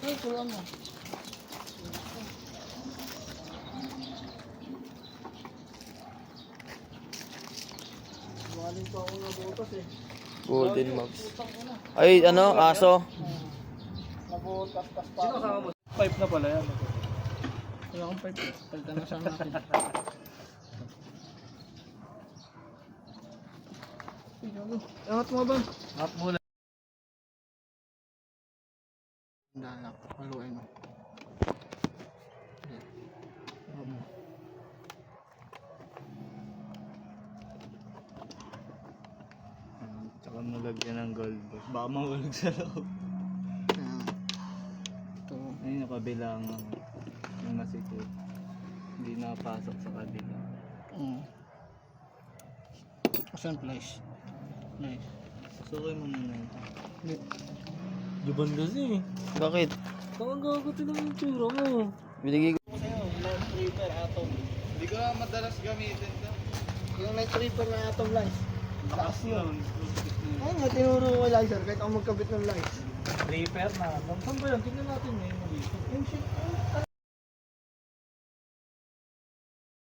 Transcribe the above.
Ay, turuan mo. Galing pa ako nabutas eh. Golden Max. Ay, ano, aso. Nabutas, tas pa. Sino kasama mo? Pipe na pala yan. Wala akong pipe eh. Palitan na siya natin. Angat mo ba? Hap muna. Danak, haluin mo. Tsaka nalagyan ng gold box. Baka mahulog sa loob. Ayan. Ito. Ayun yung kabilang yung masikip. Hindi napasok sa kabila. Asan place? Nice. Sukoy mo muna ito. Lit. Juban kasi eh. Bakit? Baka gagatin ang tsura mo. Binigay ko. Sa'yo, light tripper atom. Hindi ko madalas gamitin to. Yung light tripper na atom lights. Takas yun. Ay, nga tinuro ko kay Lizer, kahit ako magkabit ng lights. Repair na. Saan ba yan? Tingnan natin ngayon dito. Yung shit,